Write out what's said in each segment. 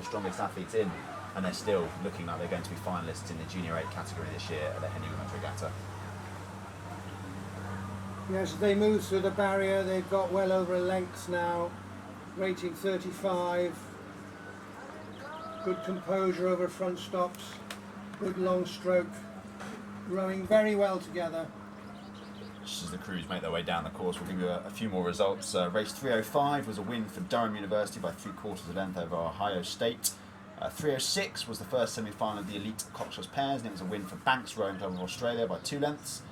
strongest athletes in, and they're still looking like they're going to be finalists in the Junior 8 category this year at the Henley Women's Regatta. Yes, they move through the barrier. They've got well over a length now, rating 35. Good composure over front stops, good long stroke, rowing very well together. Just as the crews make their way down the course, we'll give you a few more results. Race 305 was a win for Durham University by 3/4 of a length over Ohio State. 306 was the first semi-final of the elite coxswain pairs, and it was a win for Banks Rowing Club of Australia by 2 lengths.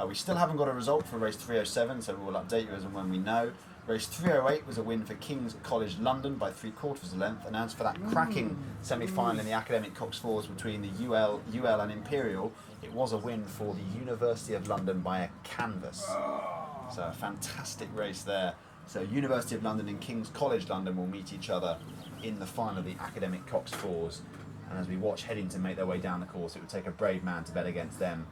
We still haven't got a result for race 307, so we'll update you as and when we know. Race 308 was a win for King's College London by 3/4 of a length, and as for that cracking semi-final in the academic cox fours between the UL and Imperial, it was a win for the University of London by a canvas. So a fantastic race there. So University of London and King's College London will meet each other in the final of the academic cox fours, and as we watch Headington make their way down the course, it would take a brave man to bet against them,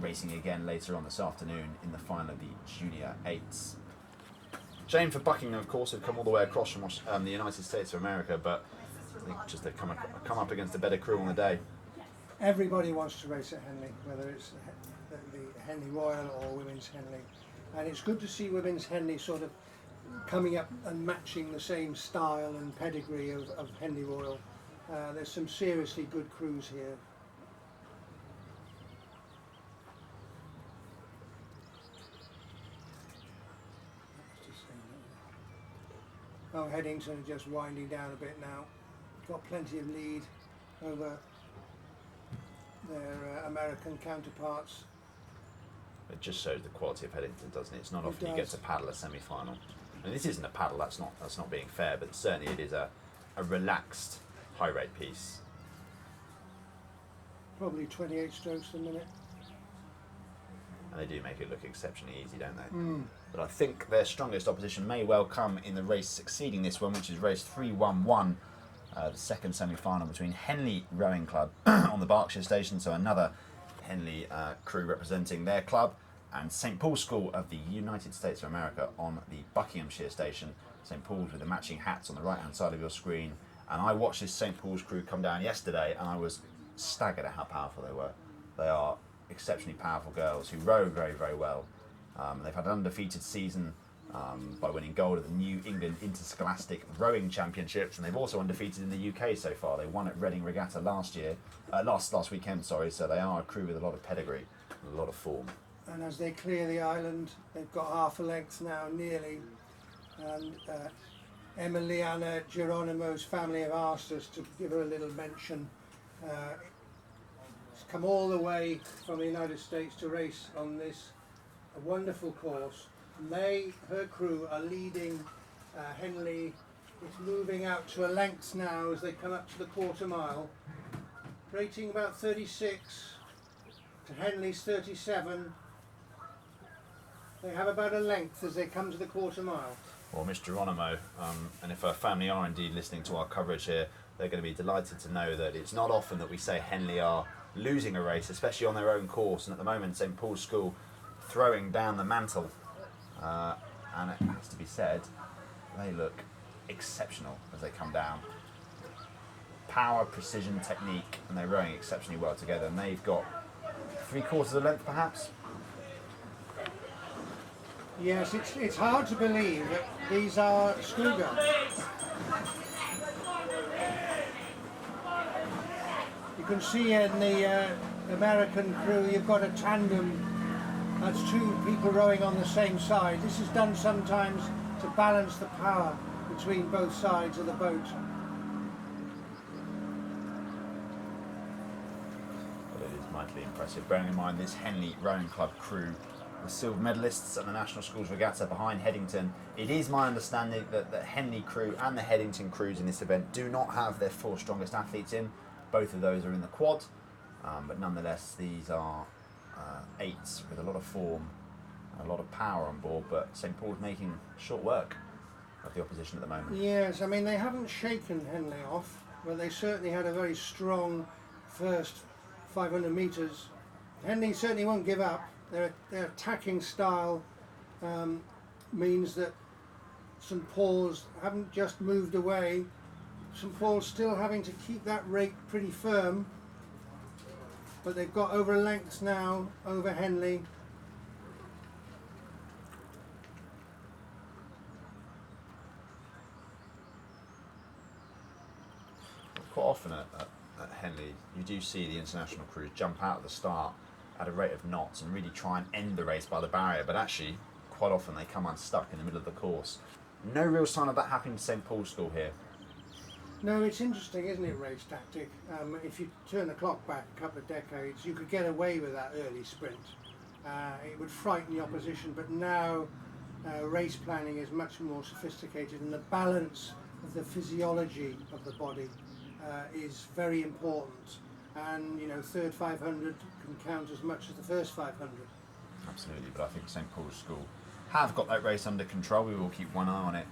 racing again later on this afternoon in the final of the Junior 8s. Shame for Buckingham, of course, who've come all the way across from the United States of America, but I think just they've come up against a better crew on the day. Everybody wants to race at Henley, whether it's the Henley Royal or Women's Henley. And it's good to see Women's Henley sort of coming up and matching the same style and pedigree of Henley Royal. There's some seriously good crews here. Oh, Headington are just winding down a bit now. Got plenty of lead over their American counterparts. It just shows the quality of Headington, doesn't it? It's not often you get does. to paddle a semi-final. And this isn't a paddle, that's not being fair, but certainly it is a relaxed high rate piece. Probably 28 strokes a minute. And they do make it look exceptionally easy, don't they? But I think their strongest opposition may well come in the race succeeding this one, which is race 311, the second semi-final between Henley Rowing Club on the Berkshire Station, so another Henley crew representing their club, and St Paul's School of the United States of America on the Buckinghamshire Station. St Paul's with the matching hats on the right-hand side of your screen. And I watched this St Paul's crew come down yesterday, and I was staggered at how powerful they were. They are exceptionally powerful girls who row very, very well. They've had an undefeated season by winning gold at the New England Interscholastic Rowing Championships, and they've also undefeated in the UK so far. They won at Reading Regatta last weekend, sorry. So they are a crew with a lot of pedigree and a lot of form. And as they clear the island, they've got half a length now, nearly. And Emiliana Geronimo's family have asked us to give her a little mention. She's come all the way from the United States to race on this wonderful course. Her crew are leading Henley. It's moving out to a length now as they come up to the quarter mile. Rating about 36 to Henley's 37. They have about a length as they come to the quarter mile. Well, Miss Geronimo, and if her family are indeed listening to our coverage here, they're going to be delighted to know that it's not often that we say Henley are losing a race, especially on their own course. And at the moment, St Paul's School throwing down the mantle. And it has to be said, they look exceptional as they come down. Power, precision, technique, and they're rowing exceptionally well together. And they've got 3/4 of the length, perhaps. Yes, it's hard to believe that these are schoolgirls. You can see in the American crew you've got a tandem. That's two people rowing on the same side. This is done sometimes to balance the power between both sides of the boat. But it is mightily impressive, bearing in mind this Henley Rowing Club crew, the silver medalists at the National Schools Regatta behind Headington. It is my understanding that the Henley crew and the Headington crews in this event do not have their 4 strongest athletes in. Both of those are in the quad, but nonetheless these are 8s with a lot of form and a lot of power on board, but St Paul's making short work of the opposition at the moment. Yes, I mean they haven't shaken Henley off, but they certainly had a very strong first 500 metres. Henley certainly won't give up. Their attacking style means that St Paul's haven't just moved away St Paul's still having to keep that rake pretty firm, but they've got over a length now over Henley. Quite often at Henley, you do see the international crews jump out at the start at a rate of knots and really try and end the race by the barrier, but actually, quite often they come unstuck in the middle of the course. No real sign of that happening to St Paul's School here. No, it's interesting, isn't it, race tactic? If you turn the clock back a couple of decades, you could get away with that early sprint. It would frighten the opposition, but now race planning is much more sophisticated, and the balance of the physiology of the body is very important. And you know, third 500 can count as much as the first 500. Absolutely, but I think St Paul's School have got that race under control. We will keep one eye on it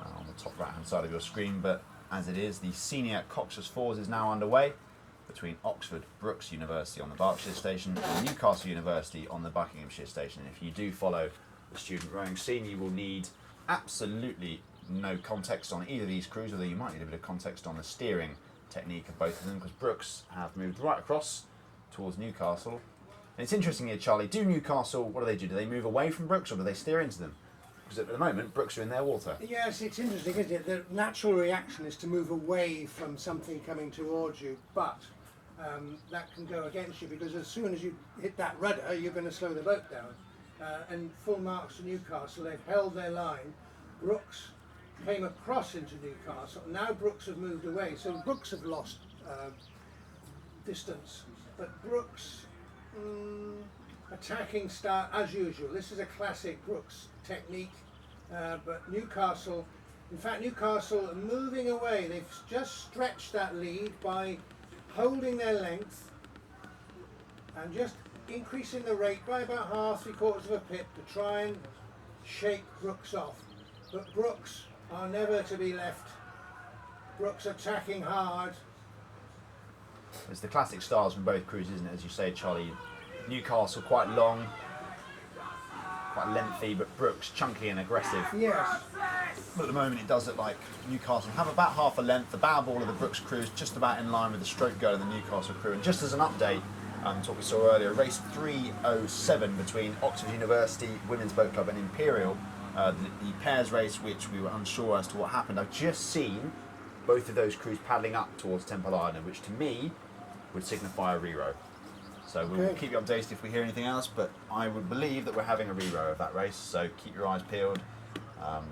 on the top right hand side of your screen, but as it is, the senior Cox's Fours is now underway between Oxford Brookes University on the Berkshire station and Newcastle University on the Buckinghamshire station. And if you do follow the student rowing scene, you will need absolutely no context on either of these crews, although you might need a bit of context on the steering technique of both of them, because Brookes have moved right across towards Newcastle. And it's interesting here, Charlie, do Newcastle, what do? Do they move away from Brookes, or do they steer into them? Because at the moment, Brookes are in their water. Yes, it's interesting, isn't it? The natural reaction is to move away from something coming towards you, but that can go against you, because as soon as you hit that rudder, you're going to slow the boat down. And full marks to Newcastle, they've held their line. Brookes came across into Newcastle. Now Brookes have moved away, so Brookes have lost distance. But Brookes attacking start as usual. This is a classic Brookes technique. But Newcastle, in fact, Newcastle are moving away. They've just stretched that lead by holding their length and just increasing the rate by about half, 3/4 of a pip to try and shake Brookes off. But Brookes are never to be left. Brookes attacking hard. It's the classic styles from both crews, isn't it? As you say, Charlie, Newcastle quite long, quite lengthy, but Brookes chunky and aggressive. Yes. But at the moment it does look like Newcastle have about half a length. The bow ball of the Brookes crew is just about in line with the stroke go of the Newcastle crew. And just as an update to what we saw earlier, race 3:07 between Oxford University Women's Boat Club and Imperial, the pairs race, which we were unsure as to what happened. I've just seen both of those crews paddling up towards Temple Island, which to me would signify a re-row. So we'll keep you updated if we hear anything else, but I would believe that we're having a re-row of that race, so keep your eyes peeled,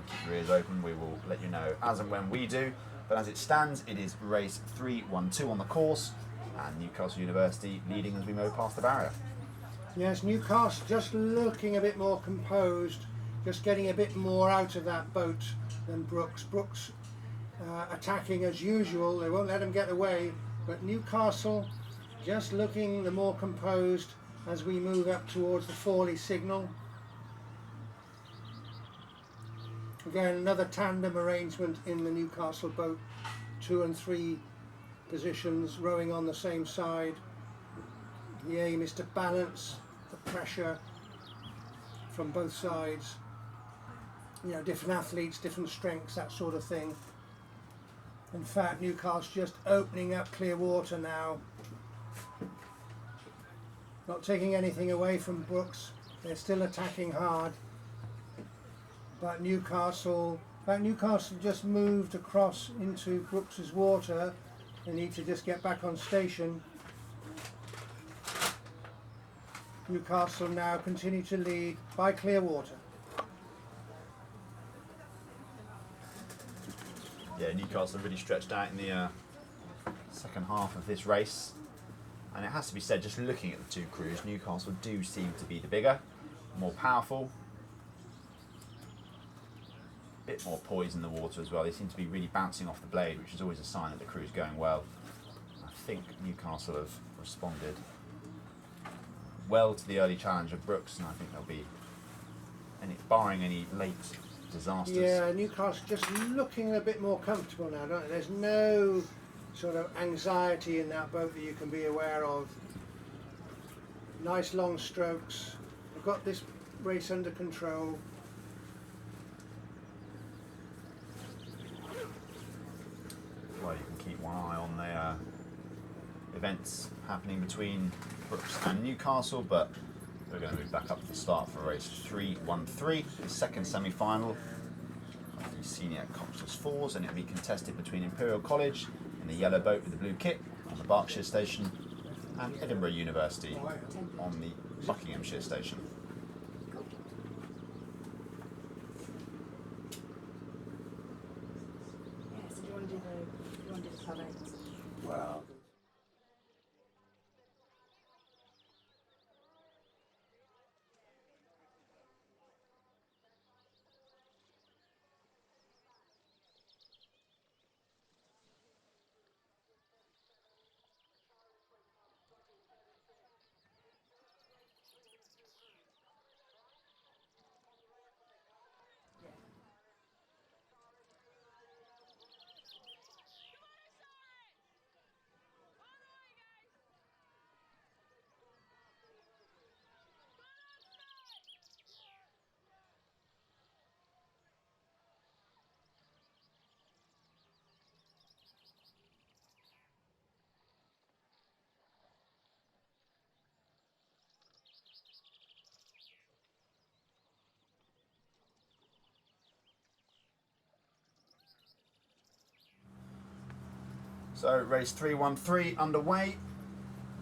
keep your ears open. We will let you know as and when we do, but as it stands, it is race 3:12 on the course, and Newcastle University leading as we mow past the barrier. Yes, Newcastle just looking a bit more composed, just getting a bit more out of that boat than Brookes. Brookes attacking as usual, they won't let him get away, but Newcastle just looking the more composed as we move up towards the Forley signal. Again, another tandem arrangement in the Newcastle boat, 2 and 3 positions rowing on the same side. The aim is to balance the pressure from both sides. You know, different athletes, different strengths, that sort of thing. In fact, Newcastle just opening up clear water now. Not taking anything away from Brookes. They're still attacking hard. But Newcastle just moved across into Brookes's water. They need to just get back on station. Newcastle now continue to lead by clear water. Yeah, Newcastle really stretched out in the second half of this race. And it has to be said, just looking at the two crews, Newcastle do seem to be the bigger, more powerful. A bit more poise in the water as well. They seem to be really bouncing off the blade, which is always a sign that the crew's going well. I think Newcastle have responded well to the early challenge of Brookes, and I think they'll be, barring any late disasters. Yeah, Newcastle just looking a bit more comfortable now, don't they? There's no sort of anxiety in that boat that you can be aware of. Nice long strokes. They've got this race under control. Well, one eye on the events happening between Brooks and Newcastle, but we're going to move back up to the start for race 313, the second semi-final of the senior Coxless Fours, and it'll be contested between Imperial College in the yellow boat with the blue kit on the Berkshire station and Edinburgh University on the Buckinghamshire station. Yeah, so do you want to do the comments? Well, So race 313 underway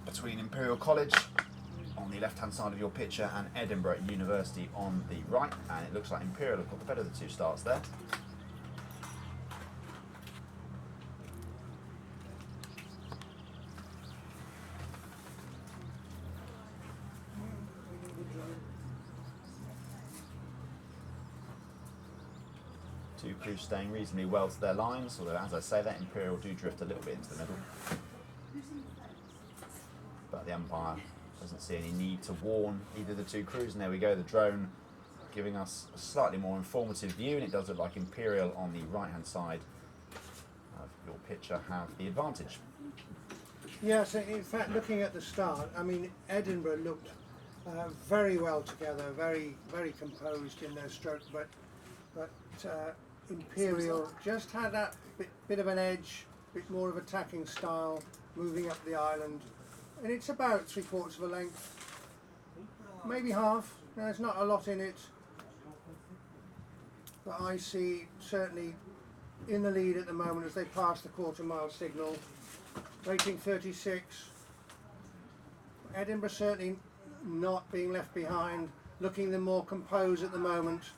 between Imperial College on the left hand side of your picture and Edinburgh University on the right, and it looks like Imperial have got the better of the two starts there. Two crews staying reasonably well to their lines, although as I say that, Imperial do drift a little bit into the middle. But the umpire doesn't see any need to warn either of the two crews, and there we go, the drone giving us a slightly more informative view, and it does look like Imperial on the right hand side of your picture have the advantage. yes, in fact, looking at the start, I mean, Edinburgh looked very well together, very, very composed in their stroke, but Imperial just had that bit of an edge, bit more of attacking style, moving up the island, and it's about 3/4 of a length, maybe half. There's not a lot in it, but I see certainly in the lead at the moment as they pass the quarter-mile signal, rating 36. Edinburgh certainly not being left behind, looking the more composed at the moment.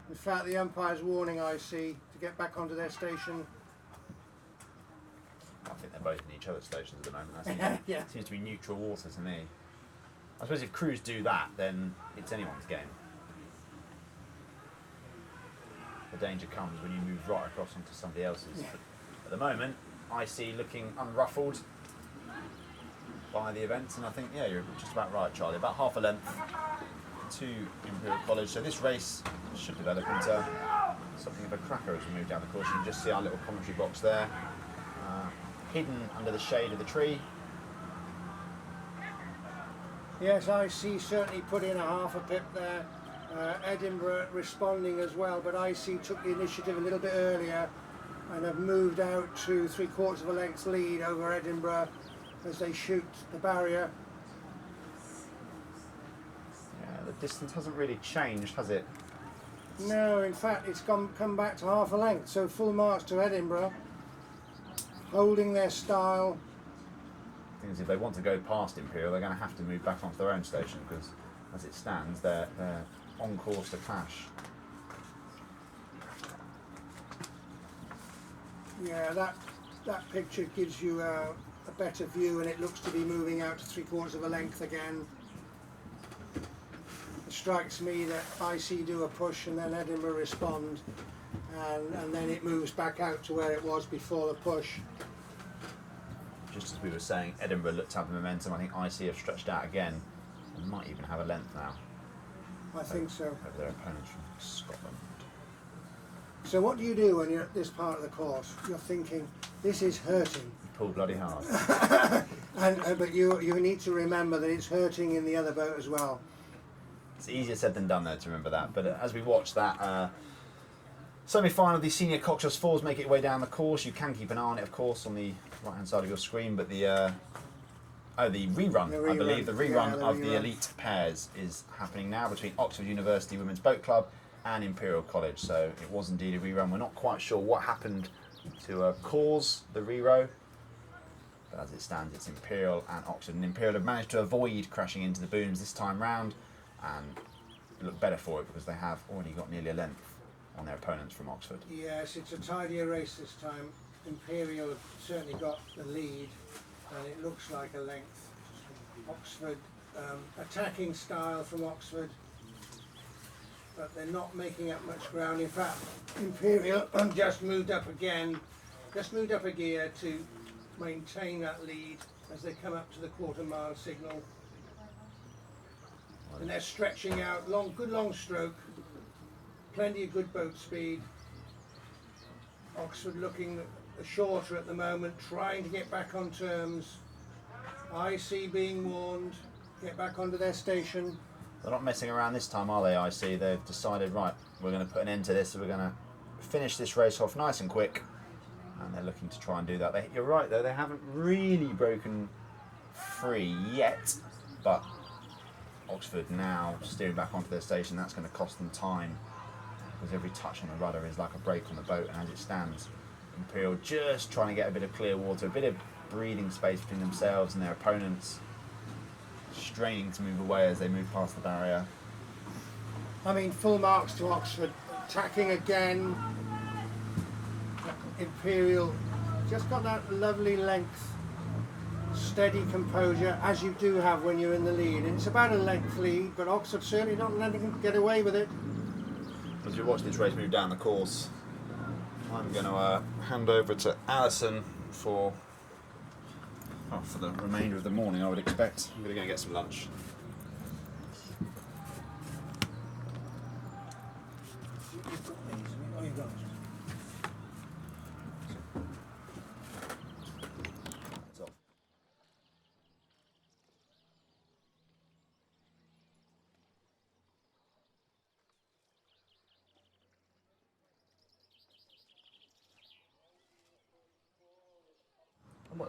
In fact, the umpire's warning IC to get back onto their station. I think they're both in each other's stations at the moment. I think Yeah. it seems to be neutral water to me. I suppose if crews do that, then it's anyone's game. The danger comes when you move right across onto somebody else's. Yeah. At the moment, IC looking unruffled by the event, and I think, yeah, you're just about right, Charlie. About half a length to Imperial College. So this race should develop into something of a cracker as we move down the course. You can just see our little commentary box there, hidden under the shade of the tree. Yes, IC certainly put in a half a pip there. Edinburgh responding as well, but IC took the initiative a little bit earlier and have moved out to 3/4 of a length lead over Edinburgh as they shoot the barrier. Yeah, the distance hasn't really changed, has it? No, in fact, it's come back to half a length, so full marks to Edinburgh, holding their style. The thing is, if they want to go past Imperial, they're going to have to move back onto their own station, because as it stands, they're on course to clash. Yeah, that picture gives you a better view, and it looks to be moving out to 3/4 of a length again. It strikes me that IC do a push and then Edinburgh respond, and then it moves back out to where it was before the push. Just as we were saying, Edinburgh looked to have the momentum. I think IC have stretched out again and might even have a length now I think so. over their opponents from Scotland. So what do you do when you're at this part of the course? You're thinking, this is hurting. Pull bloody hard. But you need to remember that it's hurting in the other boat as well. It's easier said than done, though, to remember that. But as we watch that Semi-final of the Senior Cocktails Fours make it way down the course. You can keep an eye on it, of course, on the right-hand side of your screen, but the rerun, I believe, the rerun of the elite pairs is happening now between Oxford University Women's Boat Club and Imperial College. So it was indeed a rerun. We're not quite sure what happened to cause the re-row, but as it stands, it's Imperial and Oxford. And Imperial have managed to avoid crashing into the booms this time round, and look better for it because they have already got nearly a length on their opponents from Oxford. Yes, it's a tidier race this time. Imperial have certainly got the lead, and it looks like a length. Oxford, attacking style from Oxford, but they're not making up much ground. In fact, Imperial have just moved up again, just moved up a gear to maintain that lead as they come up to the quarter-mile signal. And they're stretching out, good long stroke, plenty of good boat speed. Oxford looking shorter at the moment, trying to get back on terms. IC being warned, get back onto their station. They're not messing around this time, are they, IC? They've decided, right, we're going to put an end to this, so we're going to finish this race off nice and quick. And they're looking to try and do that. You're right, though, they haven't really broken free yet, but Oxford now steering back onto their station. That's going to cost them time, because every touch on the rudder is like a break on the boat, and as it stands, Imperial just trying to get a bit of clear water, a bit of breathing space between themselves and their opponents, straining to move away as they move past the barrier. I mean, full marks to Oxford, attacking again. Imperial just got that lovely length, steady composure, as you do have when you're in the lead. And it's about a length lead, but Oxford certainly not letting them get away with it. As we watch this race move down the course, I'm going to hand over to Alison for the remainder of the morning, I would expect. I'm going to go and get some lunch.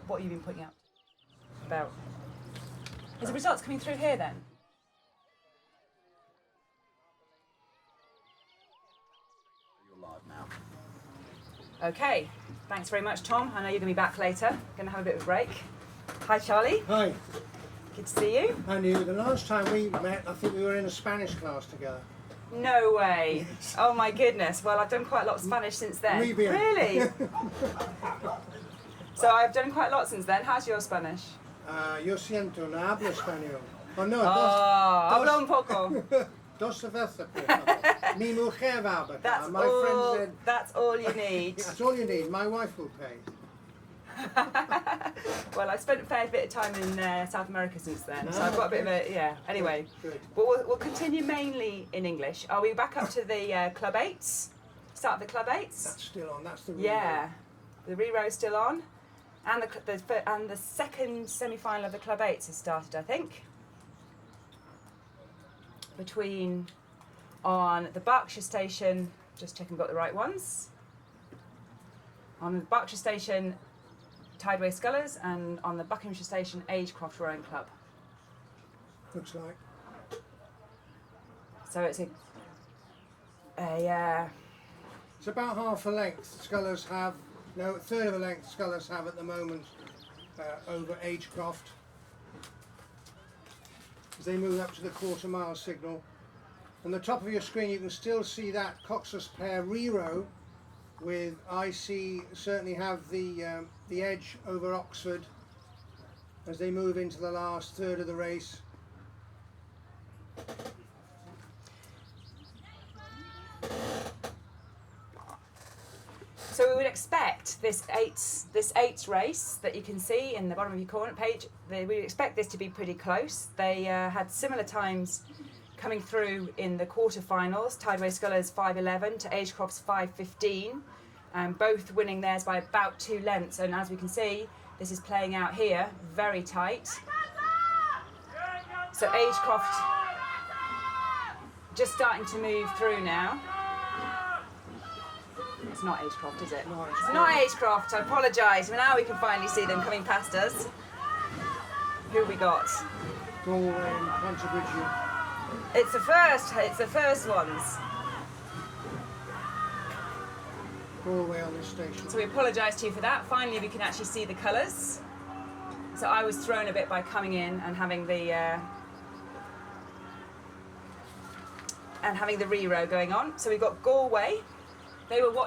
What have you been putting out about? Is the results coming through here then? You're live now. Okay, thanks very much, Tom. I know you're going to be back later. Going to have a bit of a break. Hi, Charlie. Hi, Good to see you. I knew the last time we met, I think we were in a Spanish class together. No way. Oh my goodness. Well, I've done quite a lot of Spanish since then. Muy bien. Really? So I've done quite a lot since then. How's your Spanish? Yo siento, no hablo español. Oh no, Hablo un poco. dos veces, por favor. Mi mujer va a hablar. That's My all. friend said, That's all you need. that's all you need. My wife will pay. Well, I've spent a fair bit of time in South America since then, so I've got a bit of a Anyway, Good. but we'll continue mainly in English. Are we back up to the Club Eights? Start of the Club Eights. That's still on. That's the Yeah, the re-row's still on, and the second semi-final of the Club Eights has started, I think. On the Berkshire station, just checking we've got the right ones. On the Berkshire station, Tideway Scullers, and on the Buckinghamshire station, Agecroft Rowing Club. Looks like. So it's a It's about half a length. Scullers have, no, a third of a length Scullers have at the moment over Agecroft. As they move up to the quarter-mile signal. On the top of your screen, you can still see that Cox's pair re-row, with IC certainly have the edge over Oxford as they move into the last third of the race. So we would expect this eights race that you can see in the bottom of your corner page. We would expect this to be pretty close. They had similar times coming through in the quarterfinals. Tideway Scullers 5:11 to Agecroft's 5:15, both winning theirs by about 2 lengths. And as we can see, this is playing out here very tight. So Agecroft just starting to move through now. It's not Agecroft, is it? No, It's not Agecroft. I apologise. Now we can finally see them coming past us. Who we got? Galway and Canterbury. It's the first. It's the first ones. Galway on this station. So we apologise to you for that. Finally, we can actually see the colours. So I was thrown a bit by coming in and having the re-row going on. So we've got Galway. They were watching